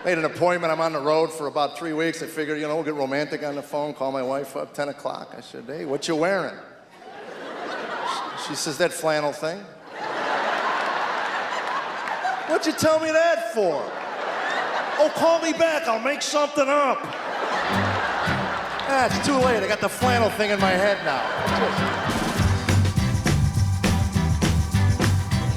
Made an appointment. I'm on the road for about 3 weeks. I figured, we'll get romantic on the phone, call my wife up, 10 o'clock. I said, hey, what you wearing? She says, that flannel thing. What'd you tell me that for? Oh, call me back. I'll make something up. It's too late. I got the flannel thing in my head now.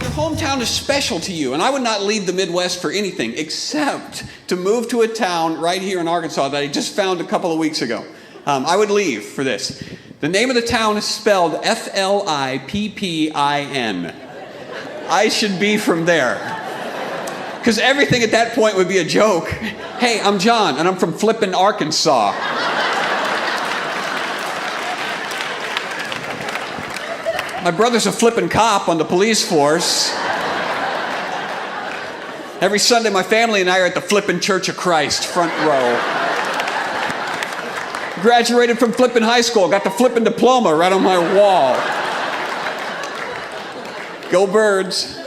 Your hometown is special to you, and I would not leave the Midwest for anything except to move to a town right here in Arkansas that I just found a couple of weeks ago. I would leave for this. The name of the town is spelled Flippin. I should be from there. Because everything at that point would be a joke. Hey, I'm John, and I'm from Flippin, Arkansas. My brother's a flippin' cop on the police force. Every Sunday, my family and I are at the Flippin' Church of Christ, front row. Graduated from Flippin' High School, got the Flippin' diploma right on my wall. Go Birds.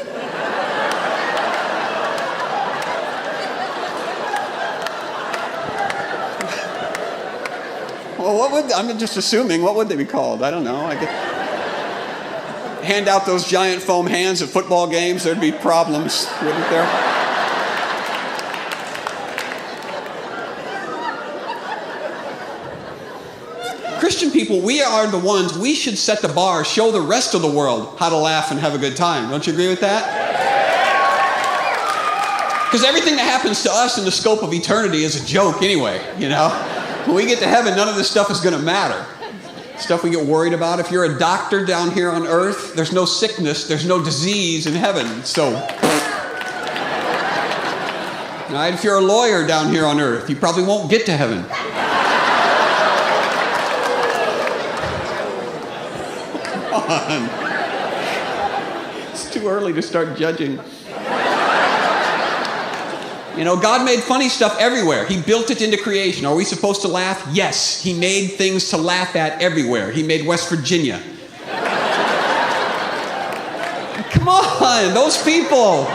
Well, I'm just assuming, what would they be called? I don't know. I could hand out those giant foam hands at football games, there'd be problems, wouldn't there? Christian people, we are the ones, we should set the bar, show the rest of the world how to laugh and have a good time. Don't you agree with that? Because everything that happens to us in the scope of eternity is a joke anyway, When we get to heaven, none of this stuff is going to matter. Stuff we get worried about. If you're a doctor down here on earth, there's no sickness, there's no disease in heaven. So, right? If you're a lawyer down here on earth, you probably won't get to heaven. Come on. It's too early to start judging. God made funny stuff everywhere. He built it into creation. Are we supposed to laugh? Yes. He made things to laugh at everywhere. He made West Virginia. Come on, those people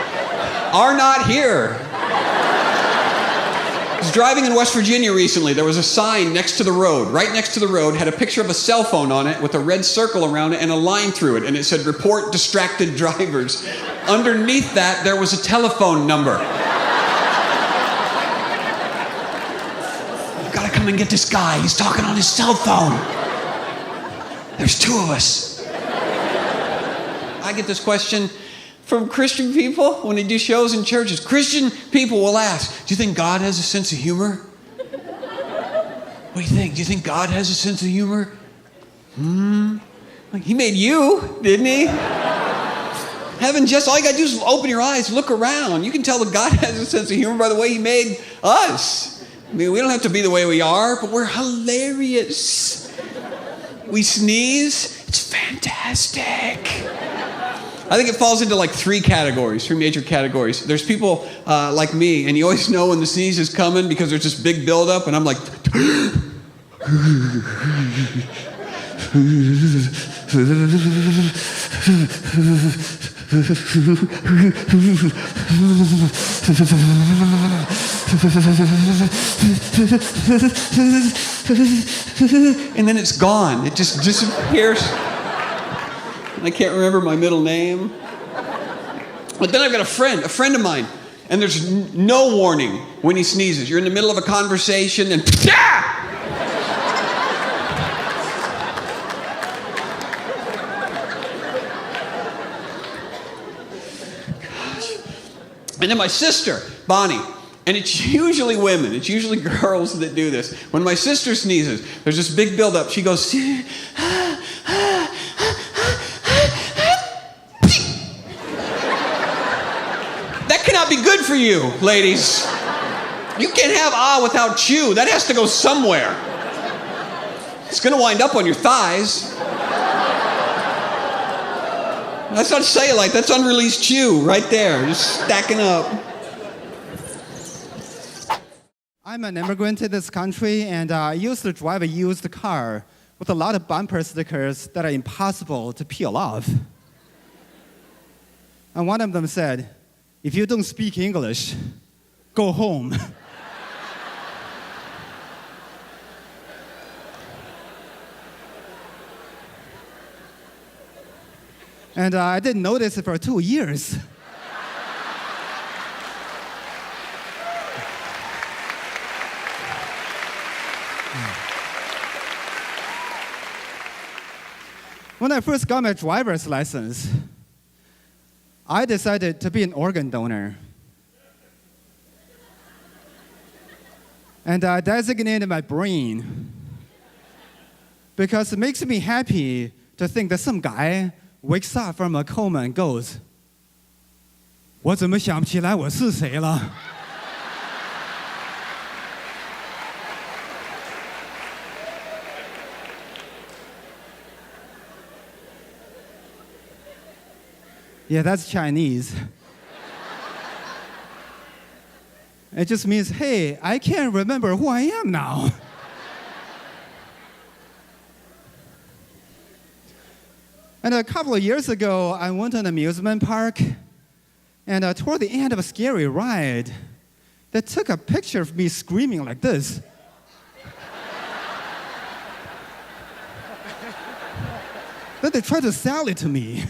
are not here. I was driving in West Virginia recently. There was a sign next to the road, right next to the road, had a picture of a cell phone on it with a red circle around it and a line through it, and it said, report distracted drivers. Underneath that, there was a telephone number. Come and get this guy. He's talking on his cell phone. There's two of us. I get this question from Christian people when they do shows in churches. Christian people will ask, do you think God has a sense of humor? What do you think? Do you think God has a sense of humor? Like, he made you, didn't he? Heaven, just all you got to do is open your eyes, look around. You can tell that God has a sense of humor by the way he made us. I mean, we don't have to be the way we are, but we're hilarious. We sneeze, it's fantastic. I think it falls into like three major categories. There's people like me, and you always know when the sneeze is coming because there's this big buildup, and I'm like... and then it's gone. It just disappears. And I can't remember my middle name. But then I've got a friend of mine, and there's no warning when he sneezes. You're in the middle of a conversation, and And then my sister, Bonnie, and it's usually women, it's usually girls that do this. When my sister sneezes, there's this big buildup. She goes, that cannot be good for you, ladies. You can't have without chew. That has to go somewhere. It's going to wind up on your thighs. That's not cellulite, that's unreleased chew right there, just stacking up. I'm an immigrant to this country, and I used to drive a used car with a lot of bumper stickers that are impossible to peel off. And one of them said, if you don't speak English, go home. And I didn't notice it for 2 years. When I first got my driver's license, I decided to be an organ donor. And I designated my brain because it makes me happy to think that some guy wakes up from a coma and goes, 我怎么想不起来我是谁了? Yeah, that's Chinese. It just means, hey, I can't remember who I am now. And a couple of years ago, I went to an amusement park, and toward the end of a scary ride, they took a picture of me screaming like this. Then they tried to sell it to me.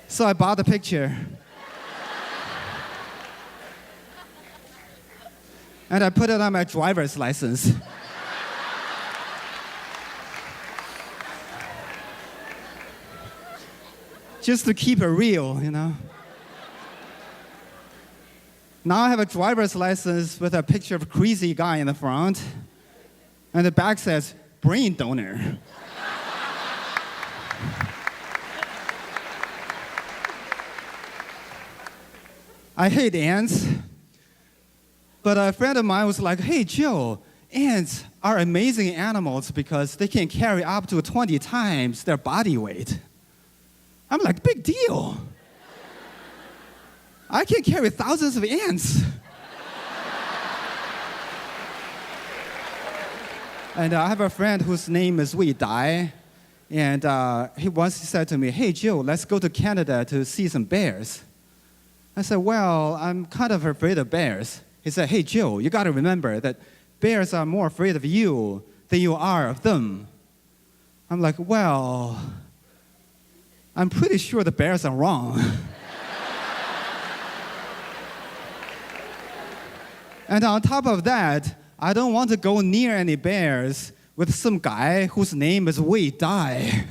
So I bought the picture. And I put it on my driver's license. Just to keep it real, you know. Now I have a driver's license with a picture of a crazy guy in the front. And the back says, brain donor. I hate ants, but a friend of mine was like, hey, Joe, ants are amazing animals because they can carry up to 20 times their body weight. I'm like, big deal. I can carry thousands of ants. And I have a friend whose name is Wei Dai, and he once said to me, hey, Joe, let's go to Canada to see some bears. I said, well, I'm kind of afraid of bears. He said, hey, Joe, you got to remember that bears are more afraid of you than you are of them. I'm like, well, I'm pretty sure the bears are wrong. And on top of that, I don't want to go near any bears with some guy whose name is Wei Dai.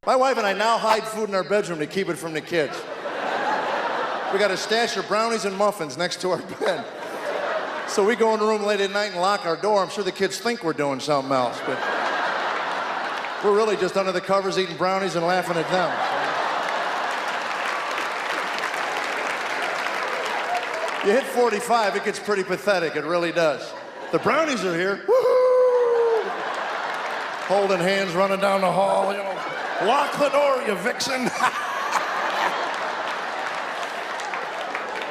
My wife and I now hide food in our bedroom to keep it from the kids. We got a stash of brownies and muffins next to our bed. So we go in the room late at night and lock our door. I'm sure the kids think we're doing something else, but we're really just under the covers eating brownies and laughing at them. You hit 45, it gets pretty pathetic, it really does. The brownies are here, woohoo! Holding hands, running down the hall, you know. Lock the door, you vixen.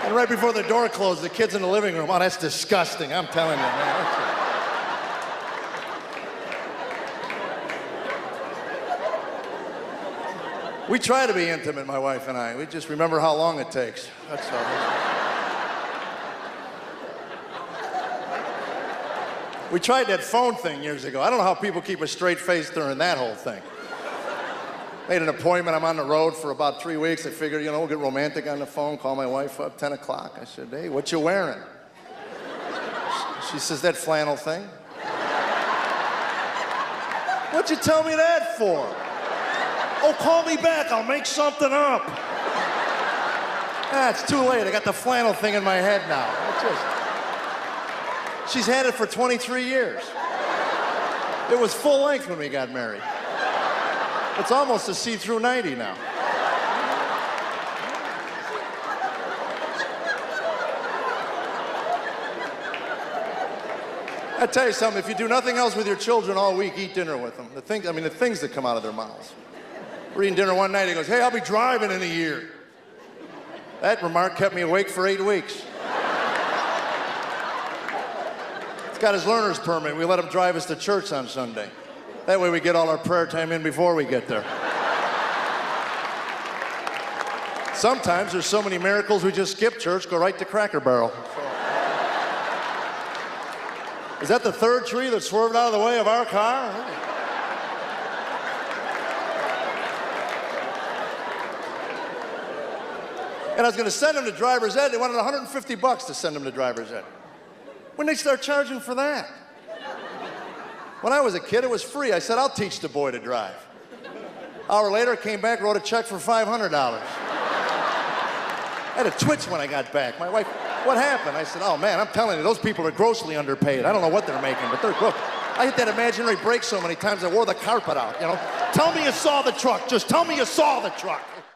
And right before the door closed, the kids in the living room, oh, that's disgusting, I'm telling you, man. We try to be intimate, my wife and I. We just remember how long it takes. That's all. We tried that phone thing years ago. I don't know how people keep a straight face during that whole thing. Made an appointment. I'm on the road for about 3 weeks. I figured, you know, we'll get romantic on the phone, call my wife up, 10 o'clock. I said, hey, what you wearing? She says, that flannel thing. What'd you tell me that for? Oh, call me back. I'll make something up. Ah, it's too late. I got the flannel thing in my head now. She's had it for 23 years. It was full length when we got married. It's almost a see-through 90 now. I tell you something, if you do nothing else with your children all week, eat dinner with them. The things that come out of their mouths. We're eating dinner one night, he goes, hey, I'll be driving in a year. That remark kept me awake for 8 weeks. He's got his learner's permit. We let him drive us to church on Sunday. That way we get all our prayer time in before we get there. Sometimes there's so many miracles we just skip church, go right to Cracker Barrel. Is that the third tree that swerved out of the way of our car? And I was going to send him to driver's ed. They wanted $150 to send him to driver's ed. When they start charging for that? When I was a kid, it was free. I said, I'll teach the boy to drive. Hour later, came back, wrote a check for $500. I had a twitch when I got back. My wife, what happened? I said, oh man, I'm telling you, those people are grossly underpaid. I don't know what they're making, but they're gross. I hit that imaginary brake so many times I wore the carpet out, you know. Tell me you saw the truck. Just tell me you saw the truck.